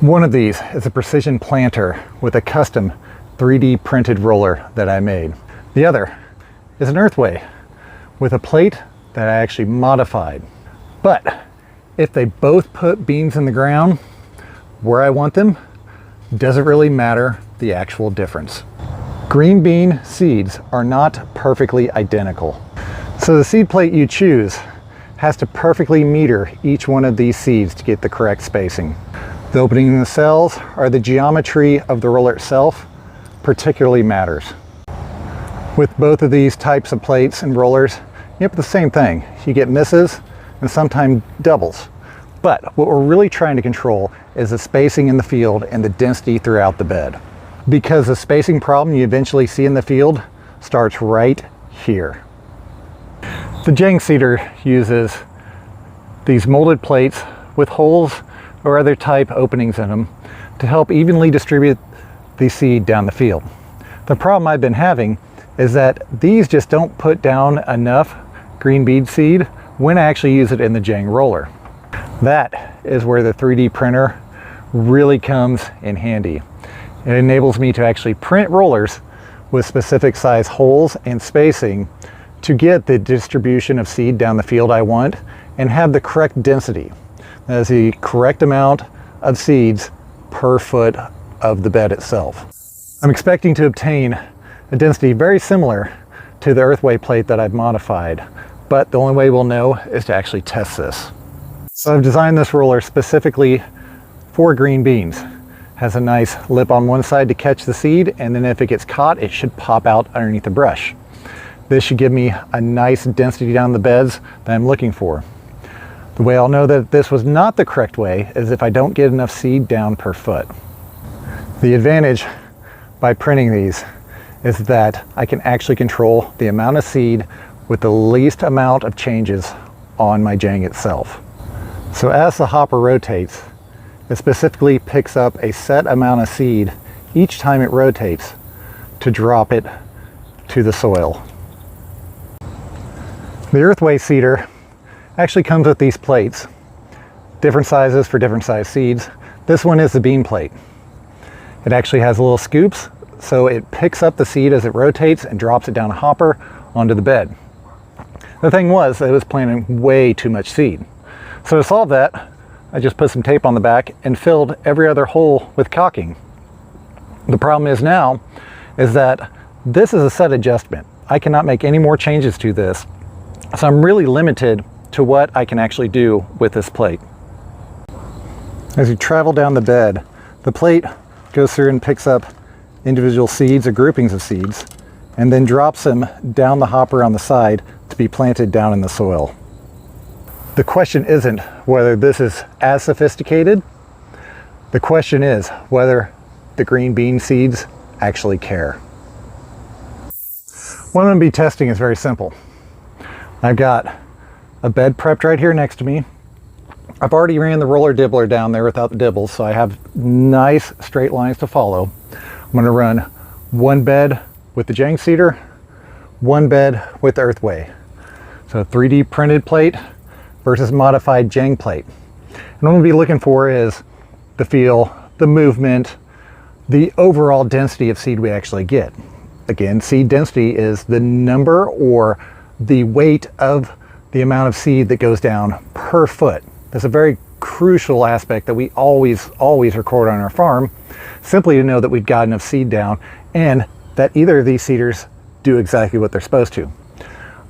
One of these is a precision planter with a custom 3D printed roller that I made. The other is an Earthway with a plate that I actually modified. But if they both put beans in the ground where I want them, doesn't really matter the actual difference. Green bean seeds are not perfectly identical. So the seed plate you choose has to perfectly meter each one of these seeds to get the correct spacing. The opening in the cells or the geometry of the roller itself particularly matters. With both of these types of plates and rollers, you have the same thing. You get misses and sometimes doubles. But what we're really trying to control is the spacing in the field and the density throughout the bed. Because the spacing problem you eventually see in the field starts right here. The Jang seeder uses these molded plates with holes or other type openings in them to help evenly distribute the seed down the field. The problem I've been having is that these just don't put down enough green bean seed when I actually use it in the Jang roller. That is where the 3D printer really comes in handy. It enables me to actually print rollers with specific size holes and spacing to get the distribution of seed down the field I want and have the correct density. That is the correct amount of seeds per foot of the bed itself. I'm expecting to obtain a density very similar to the Earthway plate that I've modified, but the only way we'll know is to actually test this. So I've designed this roller specifically for green beans. Has a nice lip on one side to catch the seed, and then if it gets caught, it should pop out underneath the brush. This should give me a nice density down the beds that I'm looking for. The way I'll know that this was not the correct way is if I don't get enough seed down per foot. The advantage by printing these is that I can actually control the amount of seed with the least amount of changes on my Jang itself. So as the hopper rotates, it specifically picks up a set amount of seed each time it rotates to drop it to the soil. The Earthway seeder actually comes with these plates, different sizes for different size seeds. This one is the bean plate. It actually has little scoops, so it picks up the seed as it rotates and drops it down a hopper onto the bed. The thing was, it was planting way too much seed. So to solve that, I just put some tape on the back and filled every other hole with caulking. The problem is now, is that this is a set adjustment. I cannot make any more changes to this. So I'm really limited to what I can actually do with this plate. As you travel down the bed, the plate goes through and picks up individual seeds or groupings of seeds, and then drops them down the hopper on the side to be planted down in the soil. The question isn't whether this is as sophisticated. The question is whether the green bean seeds actually care. What I'm going to be testing is very simple. I've got a bed prepped right here next to me. I've already ran the roller dibbler down there without the dibbles, so I have nice straight lines to follow. I'm going to run one bed with the Jang seeder, one bed with the Earthway. So 3D printed plate versus modified Jang plate. And what I'm going to be looking for is the feel, the movement, the overall density of seed we actually get. Again, seed density is the number or the weight of the amount of seed that goes down per foot. That's a very crucial aspect that we always record on our farm, simply to know that we've got enough seed down and that either of these seeders do exactly what they're supposed to.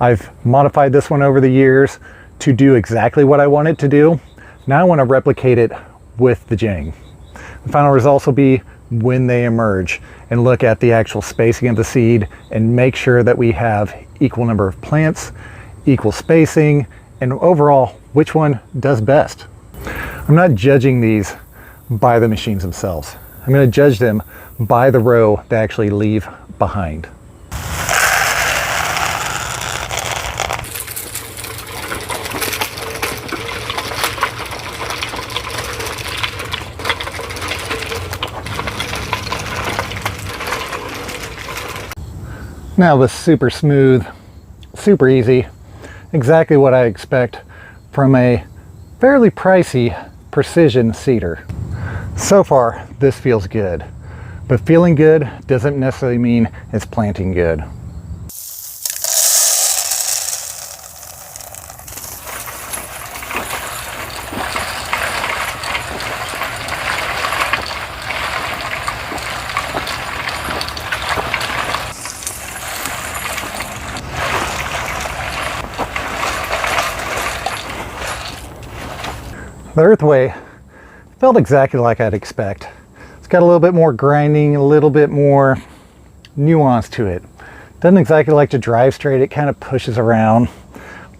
I've modified this one over the years to do exactly what I want it to do. Now I want to replicate it with the Jang. The final results will be when they emerge and look at the actual spacing of the seed and make sure that we have equal number of plants, equal spacing, and overall which one does best. I'm not judging these by the machines themselves. I'm going to judge them by the row they actually leave behind. Now this super smooth, super easy, exactly what I expect from a fairly pricey precision seeder. So far, this feels good, but feeling good doesn't necessarily mean it's planting good. The Earthway felt exactly like I'd expect. It's got a little bit more grinding, a little bit more nuance to it. Doesn't exactly like to drive straight, it kind of pushes around,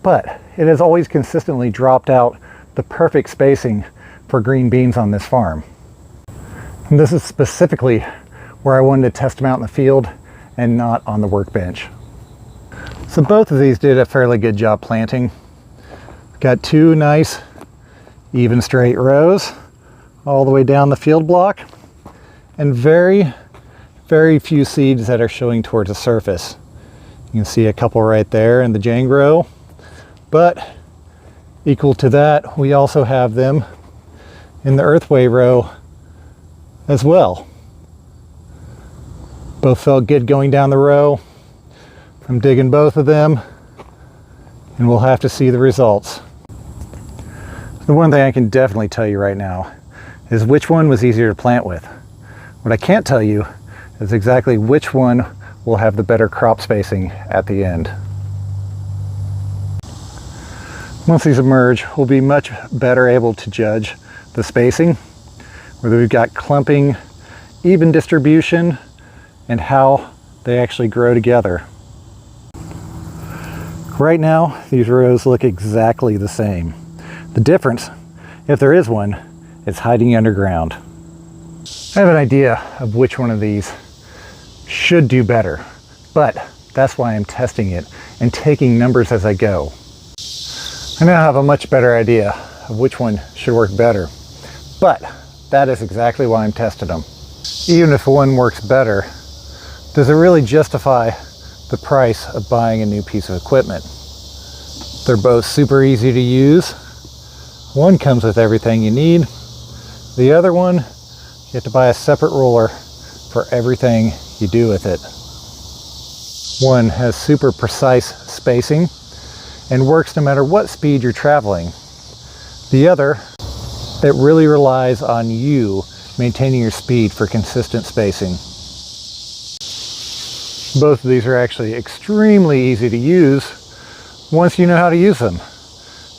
but it has always consistently dropped out the perfect spacing for green beans on this farm. And this is specifically where I wanted to test them out in the field and not on the workbench. So both of these did a fairly good job planting. Got two nice even straight rows all the way down the field block, and very few seeds that are showing towards the surface. You can see a couple right there in the Jang row, but equal to that, we also have them in the Earthway row as well. Both felt good going down the row. I'm digging both of them, and we'll have to see the results. The one thing I can definitely tell you right now is which one was easier to plant with. What I can't tell you is exactly which one will have the better crop spacing at the end. Once these emerge, we'll be much better able to judge the spacing, whether we've got clumping, even distribution, and how they actually grow together. Right now, these rows look exactly the same. The difference, if there is one, is hiding underground. I have an idea of which one of these should do better, but that's why I'm testing it and taking numbers as I go. I now have a much better idea of which one should work better, but that is exactly why I'm testing them. Even if one works better, does it really justify the price of buying a new piece of equipment? They're both super easy to use. One comes with everything you need. The other one, you have to buy a separate roller for everything you do with it. One has super precise spacing and works no matter what speed you're traveling. The other, it really relies on you maintaining your speed for consistent spacing. Both of these are actually extremely easy to use once you know how to use them.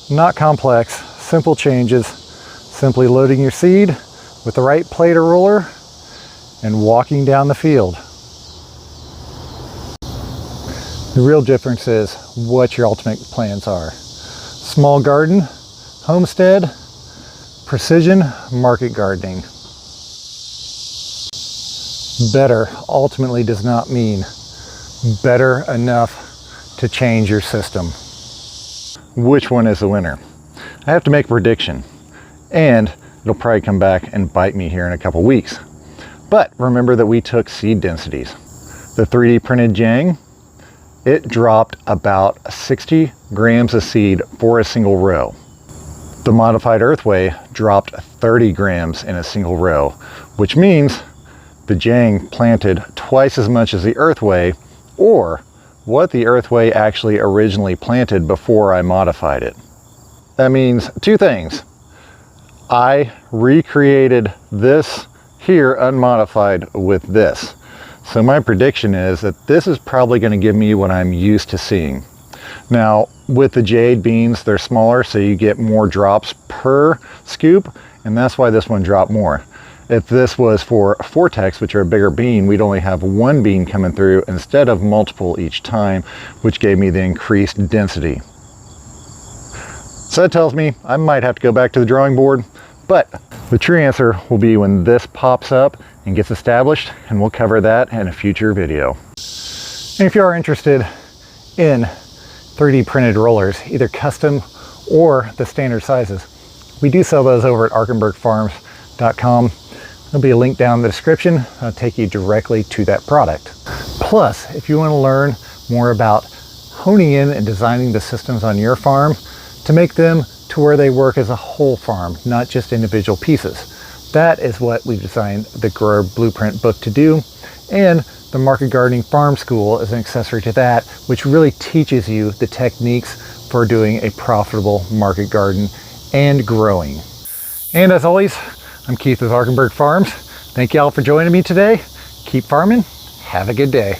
Not complex, simple changes, simply loading your seed with the right plate or roller and walking down the field. The real difference is what your ultimate plans are. Small garden, homestead, precision, market gardening. Better ultimately does not mean better enough to change your system. Which one is the winner? I have to make a prediction, and it'll probably come back and bite me here in a couple weeks. But remember that we took seed densities. The 3D printed Jang, it dropped about 60 grams of seed for a single row. The modified Earthway dropped 30 grams in a single row, which means the Jang planted twice as much as the Earthway, or what the Earthway actually originally planted before I modified it. That means two things. I recreated this here unmodified with this. So my prediction is that this is probably going to give me what I'm used to seeing. Now, with the jade beans, they're smaller, so you get more drops per scoop, and that's why this one dropped more. If this was for Vortex, which are a bigger bean, we'd only have one bean coming through instead of multiple each time, which gave me the increased density. So that tells me I might have to go back to the drawing board, but the true answer will be when this pops up and gets established, and we'll cover that in a future video. And if you are interested in 3D printed rollers, either custom or the standard sizes, we do sell those over at arkenbergfarms.com. There'll be a link down in the description. I'll take you directly to that product. Plus, if you want to learn more about honing in and designing the systems on your farm to make them to where they work as a whole farm, not just individual pieces, That is what we've designed the Grower Blueprint book to do. And the Market Gardening Farm School is an accessory to that, which really teaches you the techniques for doing a profitable market garden and growing. And as always, I'm Keith with Arkenberg Farms. Thank you all for joining me today. Keep farming. Have a good day.